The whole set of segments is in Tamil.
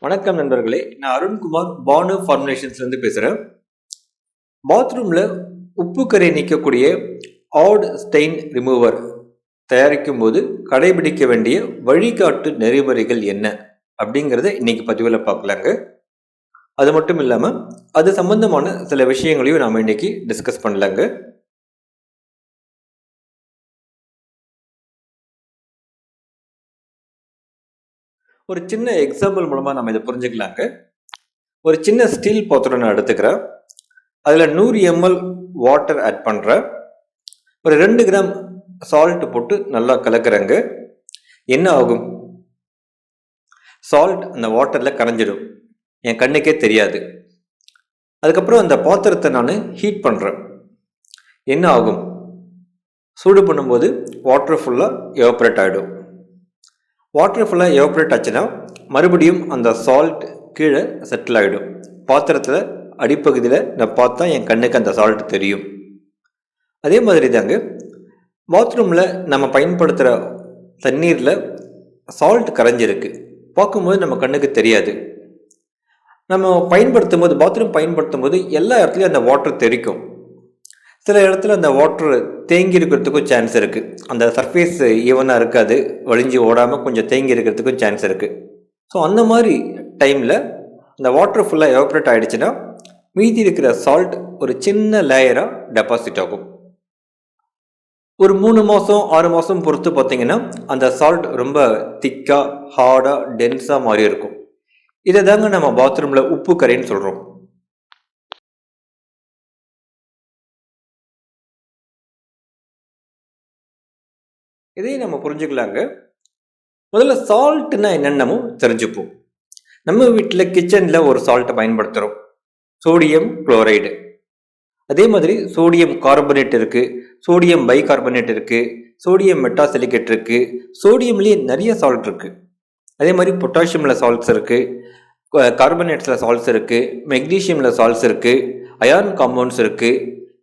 வணக்கம் நண்பர்களே, நான் அருண்குமார் பானு ஃபார்முலேஷன்ஸ்லேருந்து பேசுகிறேன். பாத்ரூமில் உப்பு கரை நீக்கக்கூடிய ஆட் ஸ்டெயின் ரிமூவர் தயாரிக்கும் போது கடைபிடிக்க வேண்டிய வழிகாட்டு நெறிமுறைகள் என்ன அப்படிங்கிறத இன்னைக்கு பதிவில் பார்க்கலாங்க. அது மட்டும் இல்லாமல் அது சம்பந்தமான சில விஷயங்களையும் நாம் இன்னைக்கு டிஸ்கஸ் பண்ணலாங்க. ஒரு சின்ன எக்ஸாம்பிள் மூலமாக நம்ம இதை புரிஞ்சுக்கலாங்க. ஒரு சின்ன ஸ்டீல் பாத்திரம் நான் எடுத்துக்கிறேன். அதில் 100 ml வாட்டர் ஆட் பண்ணுறேன். ஒரு 2 கிராம் சால்ட் போட்டு நல்லா கலக்கிறேங்க. என்ன ஆகும்? சால்ட் அந்த வாட்டரில் கரைஞ்சிடும், என் கண்ணுக்கே தெரியாது. அதுக்கப்புறம் அந்த பாத்திரத்தை நான் ஹீட் பண்ணுறேன். என்ன ஆகும்? சூடு பண்ணும்போது வாட்டர் ஃபுல்லாக எவாப்ரேட் ஆகிடும். வாட்டர் ஃபுல்லாக எவாப்ரேட் ஆச்சுன்னா மறுபடியும் அந்த சால்ட் கீழே செட்டில் ஆகிடும். பாத்திரத்தில் அடிப்பகுதியில் நான் பார்த்தா என் கண்ணுக்கு அந்த சால்ட் தெரியும். அதே மாதிரி தாங்க பாத்ரூமில் நம்ம பயன்படுத்துகிற தண்ணீரில் சால்ட் கரைஞ்சிருக்கு, பார்க்கும்போது நம்ம கண்ணுக்கு தெரியாது. நம்ம பயன்படுத்தும் போது, பாத்ரூம் பயன்படுத்தும் போது எல்லா இடத்துலையும் அந்த வாட்டர் தெரிக்கும். சில இடத்துல அந்த வாட்டர் தேங்கி இருக்கிறதுக்கும் சான்ஸ் இருக்குது. அந்த சர்ஃபேஸ் ஈவனாக இருக்காது, வழிஞ்சு ஓடாமல் கொஞ்சம் தேங்கி இருக்கிறதுக்கும் சான்ஸ் இருக்குது. ஸோ அந்த மாதிரி டைமில் அந்த வாட்டர் ஃபுல்லாக எவாப்ரேட் ஆகிடுச்சுன்னா மீதி இருக்கிற சால்ட் ஒரு சின்ன லேயராக டெபாசிட் ஆகும். ஒரு 3 மாதம் 6 மாதம் பொறுத்து பார்த்தீங்கன்னா அந்த சால்ட் ரொம்ப திக்காக ஹார்டாக டென்ஸாக மாறி இருக்கும். இதை தாங்க நம்ம பாத்ரூமில் உப்பு கரைன்னு சொல்கிறோம். இதையும் நம்ம புரிஞ்சுக்கலாங்க. முதல்ல சால்ட்னா என்னென்னு நம்ம தெரிஞ்சுப்போம். நம்ம வீட்டில் கிச்சனில் ஒரு சால்ட்டை பயன்படுத்துகிறோம், சோடியம் குளோரைடு. அதே மாதிரி சோடியம் கார்பனேட் இருக்குது, சோடியம் பைகார்பனேட் இருக்குது, சோடியம் மெட்டாசிலிகேட் இருக்குது, சோடியம்லேயே நிறைய சால்ட் இருக்குது. அதே மாதிரி பொட்டாசியமில் சால்ட்ஸ் இருக்குது, கார்பனேட்ஸில் சால்ட்ஸ் இருக்குது, மெக்னீஷியமில் சால்ட்ஸ் இருக்குது, அயான் காம்பவுண்ட்ஸ் இருக்குது.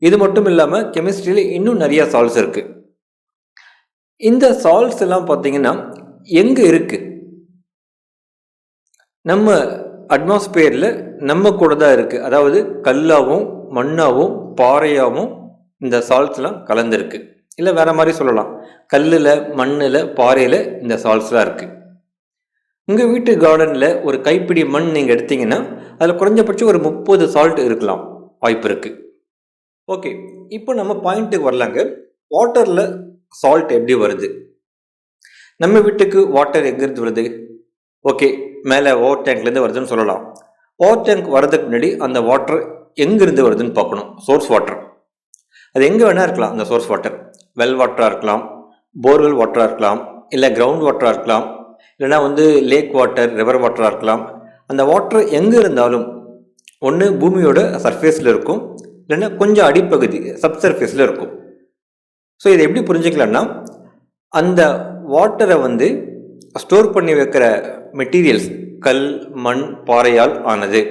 இது மட்டும் இல்லாமல் கெமிஸ்ட்ரியில் இன்னும் நிறைய சால்ட்ஸ் இருக்குது. இந்த சால்ட்ஸ் எல்லாம் பார்த்தீங்கன்னா எங்கே இருக்குது? நம்ம அட்மாஸ்பியரில் நம்ம கூட தான் இருக்குது. அதாவது கல்லாகவும் மண்ணாகவும் பாறையாகவும் இந்த சால்ட்ஸ்லாம் கலந்துருக்கு. இல்லை வேற மாதிரி சொல்லலாம், கல்லில் மண்ணில் பாறையில் இந்த சால்ட்ஸ்லாம் இருக்குது. உங்கள் வீட்டு கார்டனில் ஒரு கைப்பிடி மண் நீங்கள் எடுத்தீங்கன்னா அதில் குறைஞ்சபட்சம் ஒரு 30 சால்ட் இருக்கலாம், வாய்ப்பு இருக்குது. ஓகே, இப்போ நம்ம பாயிண்ட்டுக்கு வரலாங்க. வாட்டரில் சால்ட் எப்படி வருது? நம்ம வீட்டுக்கு வாட்டர் எங்கேருந்து வருது? ஓகே, மேலே ஓவர் டேங்க்லேருந்து வருதுன்னு சொல்லலாம். ஓவர் டேங்க் வரதுக்கு முன்னாடி அந்த வாட்டர் எங்கேருந்து வருதுன்னு பார்க்கணும். சோர்ஸ் வாட்டர் அது எங்கே வேணால் இருக்கலாம். அந்த சோர்ஸ் வாட்டர் வெல் வாட்டராக இருக்கலாம், போர்வெல் வாட்டராக இருக்கலாம், இல்லை கிரவுண்ட் வாட்டராக இருக்கலாம், இல்லைனா லேக் வாட்டர், ரிவர் வாட்டராக இருக்கலாம். அந்த வாட்டர் எங்கே இருந்தாலும் ஒன்று பூமியோட சர்ஃபேஸில் இருக்கும், இல்லைன்னா கொஞ்சம் அடிப்பகுதி சப்சர்ஃபேஸில் இருக்கும். ஸோ இதை எப்படி புரிஞ்சுக்கலாம்னா, அந்த வாட்டரை ஸ்டோர் பண்ணி வைக்கிற மெட்டீரியல்ஸ் கல், மண், பாறையால் ஆனது.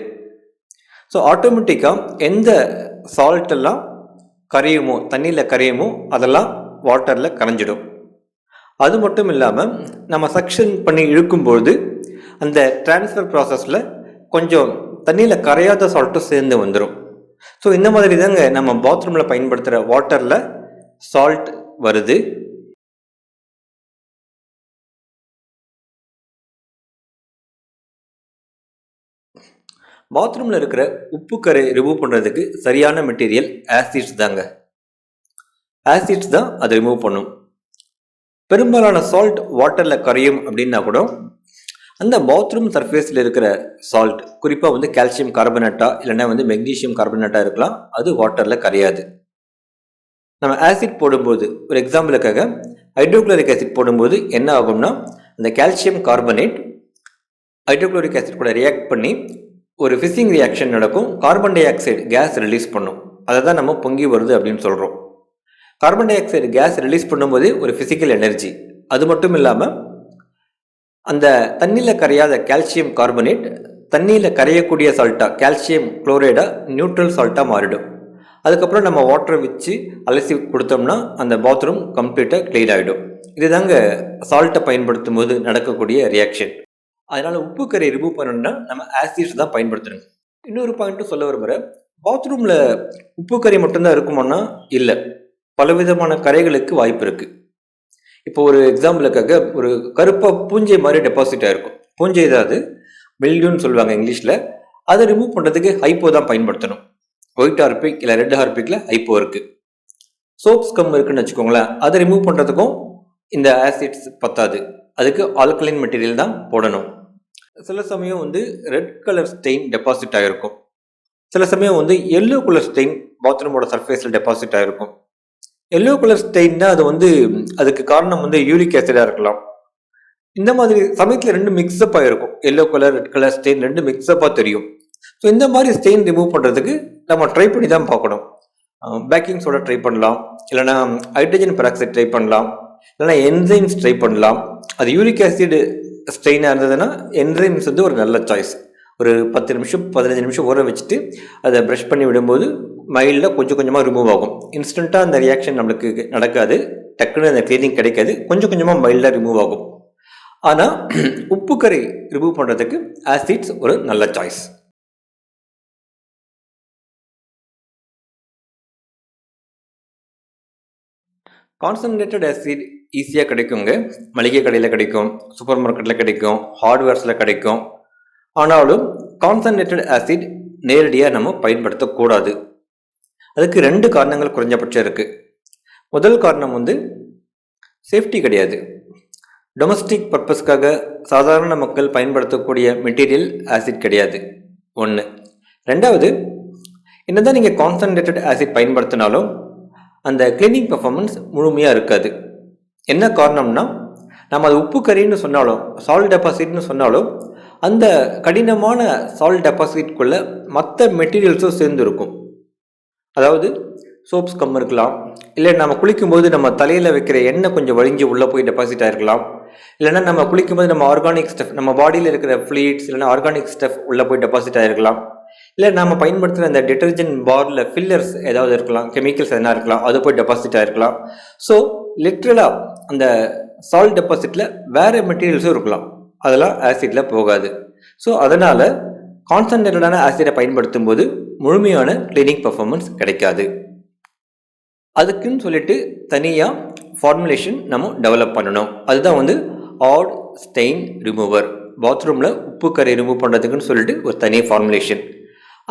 ஸோ ஆட்டோமேட்டிக்காக எந்த சால்ட்டெல்லாம் கரையுமோ, தண்ணியில் கரையுமோ, அதெல்லாம் வாட்டரில் கரைஞ்சிடும். அது மட்டும் இல்லாமல் நம்ம சக்ஷன் பண்ணி இழுக்கும்பொழுது அந்த டிரான்ஸ்ஃபர் ப்ராசஸில் கொஞ்சம் தண்ணியில் கரையாத சால்ட்டும் சேர்ந்து வந்துடும். ஸோ இந்த மாதிரி தாங்க நம்ம பாத்ரூமில் பயன்படுத்துகிற வாட்டரில் சால்ட் வருது. பாத்ரூமில் இருக்கிற உப்பு கரை ரிமூவ் பண்ணுறதுக்கு சரியான மெட்டீரியல் ஆசிட்ஸ் தாங்க. ஆசிட்ஸ் தான் அதை ரிமூவ் பண்ணும். பெரும்பாலான சால்ட் வாட்டரில் கரையும் அப்படின்னா கூட அந்த பாத்ரூம் சர்ஃபேஸில் இருக்கிற சால்ட், குறிப்பாக கால்சியம் கார்பனேட்டா இல்லைன்னா மெக்னீஷியம் கார்பனேட்டா இருக்கலாம், அது வாட்டரில் கரையாது. நம்ம ஆசிட் போடும்போது, ஒரு எக்ஸாம்பிளுக்காக ஹைட்ரோக்ளோரிக் ஆசிட் போடும்போது என்ன ஆகும்னா, அந்த கால்சியம் கார்பனேட் ஹைட்ரோக்ளோரிக் ஆசிட் கூட ரியாக்ட் பண்ணி ஒரு ஃபிஷிங் ரியாக்ஷன் நடக்கும். Carbon di oxide case release பண்ணும். அதை தான் நம்ம பொங்கி வருது அப்படின்னு சொல்கிறோம். Carbon di oxide case release பண்ணும்போது ஒரு ஃபிசிக்கல் எனர்ஜி. அது மட்டும் இல்லாமல் அந்த தண்ணியில் கரையாத கால்சியம் கார்பனேட் தண்ணியில் கரையக்கூடிய சால்ட்டாக கால்சியம் குளோரைடாக நியூட்ரல் சால்ட்டாக மாறிடும். அதுக்கப்புறம் நம்ம வாட்டரை வச்சு அலசி கொடுத்தோம்னா அந்த பாத்ரூம் கம்ப்ளீட்டாக க்ளீன் ஆகிடும். இதுதாங்க சால்ட்டை பயன்படுத்தும் போது நடக்கக்கூடிய ரியாக்ஷன். அதனால் உப்பு கரையை ரிமூவ் பண்ணணும்னா நம்ம ஆசிட்ஸ் தான் பயன்படுத்தணும். இன்னொரு பாயிண்ட்டும் சொல்ல விரும்புகிறேன். பாத்ரூமில் உப்பு கரை மட்டும்தான் இருக்குமானா இல்லை, பலவிதமான கரைகளுக்கு வாய்ப்பு இருக்குது. இப்போ ஒரு எக்ஸாம்பிளுக்காக ஒரு கருப்பாக பூஞ்சை மாதிரி டெபாசிட் ஆகிருக்கும். பூஞ்சை ஏதாவது மில்டியூன்னு சொல்லுவாங்க இங்கிலீஷில். அதை ரிமூவ் பண்ணுறதுக்கு ஹைப்போ தான் பயன்படுத்தணும். ஒயிட் ஹார்பிக் இல்லை ரெட் ஹார்பிக்கில் ஹைப்போ இருக்குது. சோப்ஸ் கம் இருக்குன்னு வச்சுக்கோங்களேன், அதை ரிமூவ் பண்ணுறதுக்கும் இந்த ஆசிட்ஸ் பத்தாது, அதுக்கு ஆல்கலைன் மெட்டீரியல் தான் போடணும். சில சமயம் ரெட் கலர் ஸ்டெயின் டெபாசிட் ஆகிருக்கும். சில சமயம் எல்லோ கலர் ஸ்டெயின் பாத்ரூமோட சர்ஃபேஸில் டெபாசிட் ஆகிருக்கும். எல்லோ கலர் ஸ்டெயின்னா அது அதுக்கு காரணம் யூரிக் ஆசிடாக இருக்கலாம். இந்த மாதிரி சமயத்தில் ரெண்டு மிக்ஸ்அப் ஆகிருக்கும். Yellow colour red colour stain ரெண்டு மிக்ஸ்அப்பாக தெரியும். ஸோ இந்த மாதிரி ஸ்டெயின் ரிமூவ் பண்ணுறதுக்கு நம்ம ட்ரை பண்ணி தான் பார்க்கணும். பேக்கிங் சோடா ட்ரை பண்ணலாம், இல்லைனா ஹைட்ரஜன் பெராக்சைடு ட்ரை பண்ணலாம், இல்லைனா என்சைம்ஸ் ட்ரை பண்ணலாம். அது யூரிக் ஆசிட் ஸ்டெயினாக இருந்ததுன்னா என்சைம்ஸ் ஒரு நல்ல சாய்ஸ். ஒரு 10 நிமிஷம் 15 நிமிஷம் ஊற வச்சுட்டு அதை ப்ரஷ் பண்ணி விடும்போது மைல்டாக கொஞ்சம் கொஞ்சமாக ரிமூவ் ஆகும். இன்ஸ்டண்ட்டாக அந்த ரியாக்ஷன் நம்மளுக்கு நடக்காது, டக்குன்னு அந்த க்ளீனிங் கிடைக்காது, கொஞ்சம் கொஞ்சமாக மைல்டாக ரிமூவ் ஆகும். ஆனால் உப்பு கரை ரிமூவ் பண்ணுறதுக்கு ஆசிட்ஸ் ஒரு நல்ல சாய்ஸ். கான்சன்ட்ரேட்டட் ஆசிட் ஈஸியாக கிடைக்குங்க. மளிகை கடையில் கிடைக்கும், சூப்பர் மார்க்கெட்டில் கிடைக்கும், ஹார்ட்வேர்ஸில் கிடைக்கும். ஆனாலும் கான்சன்ட்ரேட்டட் ஆசிட் நேரடியாக நம்ம பயன்படுத்தக்கூடாது. அதுக்கு 2 காரணங்கள் குறைஞ்சபட்சம் இருக்குது. முதல் காரணம் சேஃப்டி கிடையாது. டொமஸ்டிக் பர்பஸ்க்காக சாதாரண மக்கள் பயன்படுத்தக்கூடிய மெட்டீரியல் ஆசிட் கிடையாது, ஒன்று. ரெண்டாவது, என்னதான் நீங்கள் கான்சன்ட்ரேட்டட் ஆசிட் பயன்படுத்தினாலும் அந்த கிளீனிங் பர்ஃபார்மன்ஸ் முழுமையாக இருக்காது. என்ன காரணம்னா, நம்ம அது உப்பு கறின்னு சொன்னாலும் சால்ட் டெபாசிட்னு சொன்னாலும் அந்த கடினமான சால்ட் டெபாசிட்குள்ளே மற்ற மெட்டீரியல்ஸும் சேர்ந்து இருக்கும். அதாவது சோப்ஸ் கம் இருக்கலாம், இல்லை நம்ம குளிக்கும்போது நம்ம தலையில் வைக்கிற எண்ணெய் கொஞ்சம் வழிஞ்சு உள்ளே போய் டெபாசிட் ஆகிருக்கலாம், இல்லைனா நம்ம குளிக்கும்போது நம்ம ஆர்கானிக் ஸ்டெஃப் நம்ம பாடியில் இருக்கிற ஃப்ளூயிட்ஸ் இல்லைனா ஆர்கானிக் ஸ்டெஃப் உள்ளே போய் டெபாசிட் ஆகிருக்கலாம், இல்லை நம்ம பயன்படுத்துகிற அந்த டிட்டர்ஜென்ட் பாரில் ஃபில்லர்ஸ் ஏதாவது இருக்கலாம், கெமிக்கல்ஸ் எதனா இருக்கலாம், அது போய் டெபாசிட் ஆகிருக்கலாம். ஸோ லிட்ரலாக அந்த சால்ட் டெபாசிட்டில் வேறு மெட்டீரியல்ஸும் இருக்கலாம், அதெல்லாம் ஆசிடில் போகாது. ஸோ அதனால் கான்சன்ட்ரேட்டடான ஆசிடை பயன்படுத்தும் போது முழுமையான கிளீனிங் பர்ஃபார்மன்ஸ் கிடைக்காது. அதுக்குன்னு சொல்லிட்டு தனியாக ஃபார்முலேஷன் நம்ம டெவலப் பண்ணணும். அதுதான் ஆட் ஸ்டெயின் ரிமூவர். பாத்ரூமில் உப்பு கரை ரிமூவ் பண்ணுறதுக்குன்னு சொல்லிட்டு ஒரு தனி ஃபார்முலேஷன்.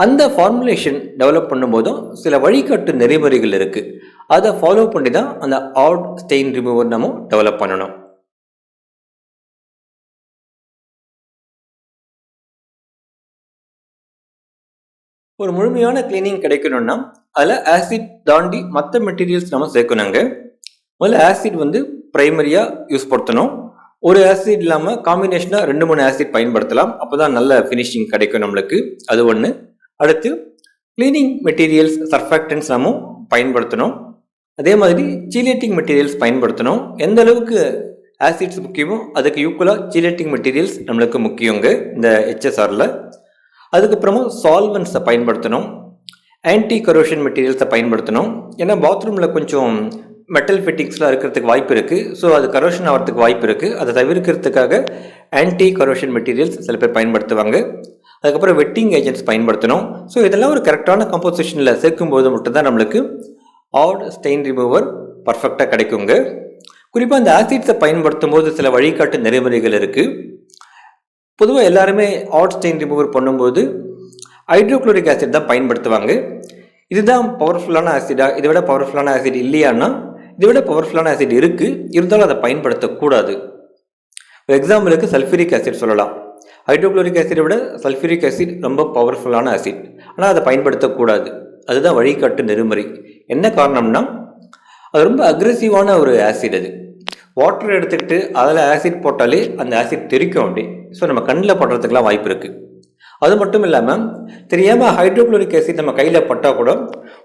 அந்த ஃபார்முலேஷன் டெவலப் பண்ணும்போதும் சில வழிகாட்டு நெறிமுறைகள் இருக்குது. அதை ஃபாலோ பண்ணி தான் அந்த ஆட் ஸ்டெயின் ரிமூவர் நம்ம டெவலப் பண்ணணும். ஒரு முழுமையான கிளீனிங் கிடைக்கணும்னா அதில் ஆசிட் தாண்டி மற்ற மெட்டீரியல்ஸ் நம்ம சேர்க்கணுங்க. முதல்ல ஆசிட் ப்ரைமரியாக யூஸ் படுத்தணும். ஒரு ஆசிட் இல்லாமல் காம்பினேஷனாக 2-3 ஆசிட் பயன்படுத்தலாம். அப்போ தான் நல்ல ஃபினிஷிங் கிடைக்கும் நம்மளுக்கு. அது ஒன்று. அடுத்து கிளீனிங் மெட்டீரியல்ஸ் சர்ஃபாக்டன்ஸ் நம்ம பயன்படுத்தணும். அதே மாதிரி சீலேட்டிங் மெட்டீரியல்ஸ் பயன்படுத்தணும். எந்த அளவுக்கு ஆசிட்ஸ் முக்கியமோ அதுக்கு ஈக்குவலாக சீலேட்டிங் மெட்டீரியல்ஸ் நம்மளுக்கு முக்கியங்க இந்த HSRல. அதுக்கப்புறமா சால்வன்ஸை பயன்படுத்தணும், ஆன்டி கரோஷன் மெட்டீரியல்ஸை பயன்படுத்தணும். ஏன்னா பாத்ரூமில் கொஞ்சம் மெட்டல் ஃபிட்டிங்ஸ்லாம் இருக்கிறதுக்கு வாய்ப்பு இருக்குது. ஸோ அது கரோஷன் ஆகிறதுக்கு வாய்ப்பு இருக்குது. அதை தவிர்க்கிறதுக்காக ஆன்டி கரோஷன் மெட்டீரியல்ஸ் சில பேர் பயன்படுத்துவாங்க. அதுக்கப்புறம் வெட்டிங் ஏஜென்ட்ஸ் பயன்படுத்தணும். ஸோ இதெல்லாம் ஒரு கரெக்டான கம்போசிஷனில் சேர்க்கும்போது மட்டும்தான் நம்மளுக்கு ஆட் ஸ்டெயின் ரிமூவர் பர்ஃபெக்டாக கிடைக்குங்க. குறிப்பாக இந்த ஆசிட்ஸை பயன்படுத்தும் போது சில வழிகாட்டு நெறிமுறைகள் இருக்குது. பொதுவாக எல்லாருமே ஆட் ஸ்டெயின் ரிமூவர் பண்ணும்போது ஹைட்ரோக்ளோரிக் ஆசிட் தான் பயன்படுத்துவாங்க. இதுதான் பவர்ஃபுல்லான ஆசிடா, இதை விட பவர்ஃபுல்லான ஆசிட் இல்லையான்னா இதை விட பவர்ஃபுல்லான ஆசிட் இருக்குது, இருந்தாலும் அதை பயன்படுத்தக்கூடாது. ஒரு எக்ஸாம்பிளுக்கு சல்ஃபூரிக் ஆசிட் சொல்லலாம். ஹைட்ரோக்ளோரிக் ஆசிடை விட சல்ஃபூரிக் ஆசிட் ரொம்ப பவர்ஃபுல்லான ஆசிட், ஆனால் அதை பயன்படுத்தக்கூடாது. அதுதான் வழிகாட்டு நெறிமுறை. என்ன காரணம்னா அது ரொம்ப அக்ரெசிவான ஒரு ஆசிட். அது வாட்டர் எடுத்துக்கிட்டு அதில் ஆசிட் போட்டாலே அந்த ஆசிட் தெரிக்கும் அப்படி. ஸோ நம்ம கண்ணில் படுறதுக்கெலாம் வாய்ப்பு இருக்குது. அது மட்டும் இல்லாமல் தெரியாமல் ஹைட்ரோக்ளோரிக் ஆசிட் நம்ம கையில் பட்டால் கூட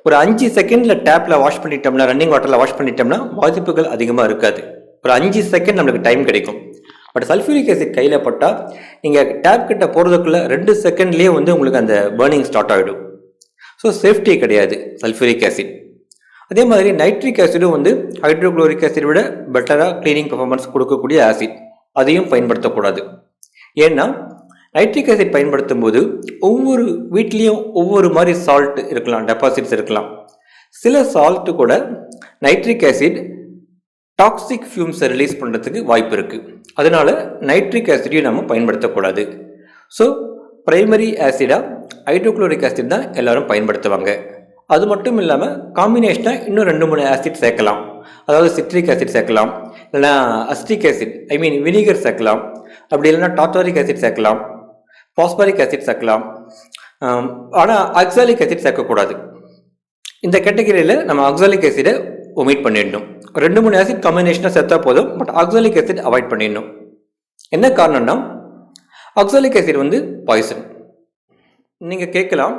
ஒரு 5 செகண்டில் டேப்பில் வாஷ் பண்ணிட்டோம்னா, ரன்னிங் வாட்டரில் வாஷ் பண்ணிட்டோம்னா பாதிப்புகள் அதிகமாக இருக்காது. ஒரு 5 செகண்ட் நம்மளுக்கு டைம் கிடைக்கும். பட் சல்ஃபூரிக் ஆசிட் கையில் பட்டால் நீங்கள் டேப் கிட்ட போகிறதுக்குள்ளே 2 செகண்ட்லேயே உங்களுக்கு அந்த பர்னிங் ஸ்டார்ட் ஆகிடும். ஸோ சேஃப்டி கிடையாது சல்ஃபூரிக் ஆசிட். அதே மாதிரி நைட்ரிக் ஆசிடும் ஹைட்ரோக்ளோரிக் ஆசிட் விட பெட்டராக கிளீனிங் பர்ஃபார்மன்ஸ் கொடுக்கக்கூடிய ஆசிட், அதையும் பயன்படுத்தக்கூடாது. ஏன்னா நைட்ரிக் ஆசிட் பயன்படுத்தும் போது ஒவ்வொரு வீட்லேயும் ஒவ்வொரு மாதிரி சால்ட் இருக்கலாம், டெபாசிட்ஸ் இருக்கலாம். சில சால்ட்டு கூட நைட்ரிக் ஆசிட் டாக்ஸிக் ஃபியூம்ஸை ரிலீஸ் பண்ணுறதுக்கு வாய்ப்பு இருக்குது. அதனால நைட்ரிக் ஆசிடையும் நம்ம பயன்படுத்தக்கூடாது. ஸோ பிரைமரி ஆசிடாக ஹைட்ரோக்ளோரிக் ஆசிட் தான் எல்லாரும் பயன்படுத்துவாங்க. அது மட்டும் இல்லாமல் காம்பினேஷனாக இன்னும் 2-3 ஆசிட் சேர்க்கலாம். அதாவது சிட்ரிக் ஆசிட் சேர்க்கலாம், இல்லைனா அஸ்டிக் ஆசிட் வினிகர் சேர்க்கலாம், அப்படி இல்லைனா டார்டாரிக் ஆசிட் சேர்க்கலாம், பாஸ்பரிக் ஆசிட் சேர்க்கலாம். ஆனால் ஆக்சாலிக் ஆசிட் சேர்க்கக்கூடாது. இந்த கேட்டகரியில் நம்ம ஆக்சாலிக் ஆசிடை ஒமிட் பண்ணிடணும். 2-3 ஆசிட் காம்பினேஷனாக சேர்த்தா போதும், பட் ஆக்சாலிக் ஆசிட் அவாய்ட் பண்ணிடணும். என்ன காரணம்னா ஆக்சாலிக் ஆசிட் பாய்சன். நீங்கள் கேட்கலாம்,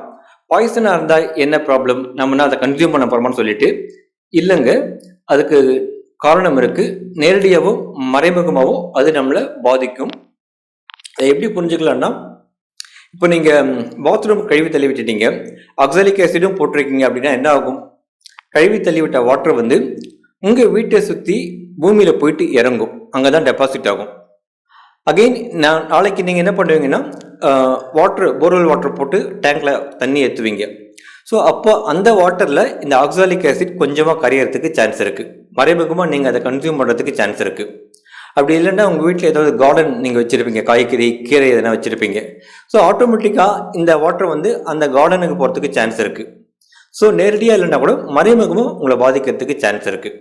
பாய்சனாக இருந்தால் என்ன ப்ராப்ளம், நம்மனா அதை கன்சியூம் பண்ண போகிறோமான்னு சொல்லிட்டு. இல்லைங்க, அதுக்கு காரணம் இருக்குது. நேரடியாகவும் மறைமுகமாகவும் அது நம்மளை பாதிக்கும். அதை எப்படி புரிஞ்சுக்கலாம்னா, இப்போ நீங்கள் பாத்ரூம் கழுவி தள்ளி விட்டுட்டீங்க, ஆக்சாலிக் ஆசிடும் போட்டிருக்கீங்க அப்படின்னா என்ன ஆகும்? கழுவி தள்ளி விட்ட வாட்டர் உங்கள் வீட்டை சுற்றி பூமியில் போயிட்டு இறங்கும், அங்கே தான் டெபாசிட் ஆகும். அகெயின் நாளைக்கு நீங்கள் என்ன பண்ணுவீங்கன்னா, போர்வெல் வாட்டர் போட்டு டேங்கில் தண்ணி ஏற்றுவீங்க. ஸோ அப்போ அந்த வாட்டரில் இந்த ஆக்சாலிக் ஆசிட் கொஞ்சமாக கரையிறதுக்கு சான்ஸ் இருக்குது. மறைமுகமாக நீங்கள் அதை கன்சியூம் பண்ணுறதுக்கு சான்ஸ் இருக்குது. அப்படி இல்லைன்னா உங்கள் வீட்டில் ஏதாவது கார்டன் நீங்கள் வச்சுருப்பீங்க, காய்கறி கீரை எதனா வச்சுருப்பீங்க. ஸோ ஆட்டோமேட்டிக்காக இந்த வாட்டர் அந்த கார்டனுக்கு போகிறதுக்கு சான்ஸ் இருக்குது. ஸோ நேரடியாக இல்லைன்னா கூட மறைமுகமாக உங்களை பாதிக்கிறதுக்கு சான்ஸ் இருக்குது.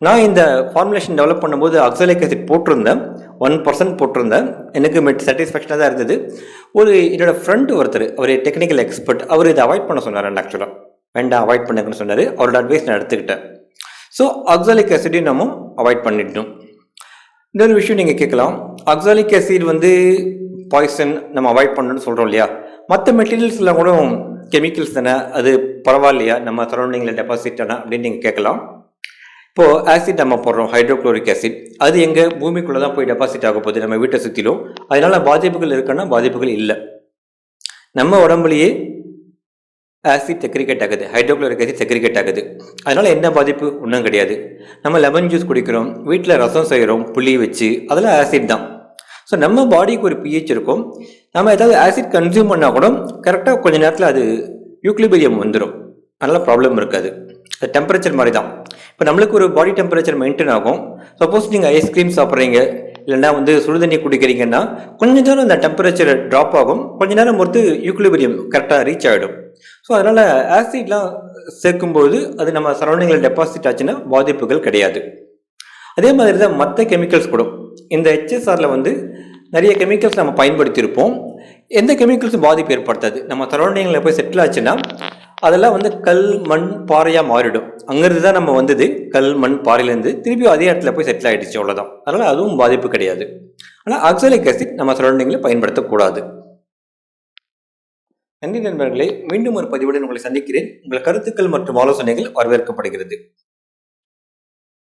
நான் இந்த ஃபார்முலேஷன் டெவலப் பண்ணும்போது ஆக்சாலிக் ஆசிட் போட்டிருந்தேன், 1% போட்டிருந்தேன். எனக்கு சாட்டிஸ்ஃபேக்ஷனாக தான் இருந்தது. என்னோட ஃப்ரெண்டு ஒருத்தர், அவர் டெக்னிக்கல் எக்ஸ்பர்ட், அவர் இதை அவாய்ட் பண்ண சொன்னார். ஆக்சுவலாக வேண்டாம் அவாய்ட் பண்ணுங்கன்னு சொன்னார். அவரோட அட்வைஸ் நான் எடுத்துக்கிட்டேன். ஸோ ஆக்சாலிக் ஆசிடையும் நம்ம அவாய்ட் பண்ணிடணும். இன்னொரு விஷயம் நீங்கள் கேட்கலாம், ஆக்சாலிக் ஆசிட் பாய்சன் நம்ம அவாய்ட் பண்ணணும்னு சொல்கிறோம் இல்லையா, மற்ற மெட்டீரியல்ஸ்லாம் கூட கெமிக்கல்ஸ் தானே, அது பரவாயில்லையா, நம்ம சரௌண்டிங்கில் டெபாசிட் தானே அப்படின்னு நீங்கள் கேட்கலாம். இப்போது ஆசிட் நம்ம போடுறோம், ஹைட்ரோக்ளோரிக் ஆசிட், அது எங்கள் பூமிக்குள்ளே தான் போய் டெபாசிட் ஆக போகுது, நம்ம வீட்டை சுற்றிலும். அதனால பாதிப்புகள் இருக்குன்னா பாதிப்புகள் இல்லை. நம்ம உடம்புலையே ஆசிட் செக்ரிகேட் ஆகுது, ஹைட்ரோக்ளோரிக் ஆசிட் செக்ரிகேட் ஆகுது. அதனால் என்ன பாதிப்பு ஒன்றும் கிடையாது. நம்ம லெமன் ஜூஸ் குடிக்கிறோம், வீட்டில் ரசம் செய்கிறோம் புளி வச்சு, அதெல்லாம் ஆசிட் தான். ஸோ நம்ம பாடிக்கு ஒரு பிஹெச் இருக்கும். நம்ம ஏதாவது ஆசிட் கன்சியூம் பண்ணால் கூட கரெக்டாக கொஞ்சம் நேரத்தில் அது யூக்லிபிரியம் வந்துடும், அதனால் ப்ராப்ளம் இருக்காது. அது டெம்பரேச்சர் மாதிரி தான். இப்போ நம்மளுக்கு ஒரு பாடி டெம்பரேச்சர் மெயின்டைன் ஆகும். சப்போஸ் நீங்கள் ஐஸ்கிரீம் சாப்பிட்றீங்க, இல்லைன்னா சுடுதண்ணி குடிக்கிறீங்கன்னா கொஞ்ச நேரம் அந்த டெம்பரேச்சர் ட்ராப் ஆகும், கொஞ்ச நேரம் பொறுத்து யூக்லிபிரியம் கரெக்டாக ரீச் ஆகிடும். ஸோ அதனால் ஆசிட்லாம் சேர்க்கும்போது அது நம்ம சரௌண்டிங்கில் டெபாசிட் ஆச்சுன்னா பாதிப்புகள் கிடையாது. அதே மாதிரி தான் மற்ற கெமிக்கல்ஸ் கூட. இந்த ஹெச்எஸ்ஆரில் நிறைய கெமிக்கல்ஸ் நம்ம பயன்படுத்தியிருப்போம். எந்த கெமிக்கல்ஸும் பாதிப்பு ஏற்படுத்தாது. நம்ம சரௌண்டிங்கில் போய் செட்டில் ஆச்சுன்னா அதெல்லாம் கல் மண் பாறையாக மாறிடும். அங்கேருந்து தான் நம்ம கல் மண் பாறையிலேருந்து திருப்பி அதே இடத்துல போய் செட்டில் ஆகிடுச்சு, அவ்வளோதான். அதனால் அதுவும் பாதிப்பு கிடையாது. ஆனால் ஆக்சாலிக் ஆசிட் நம்ம சரௌண்டிங்கில் பயன்படுத்தக்கூடாது. நன்றி நண்பர்களே, மீண்டும் ஒரு பதிவுடன் உங்களை சந்திக்கிறேன். உங்கள் கருத்துக்கள் மற்றும் ஆலோசனைகள் வரவேற்கப்படுகிறது.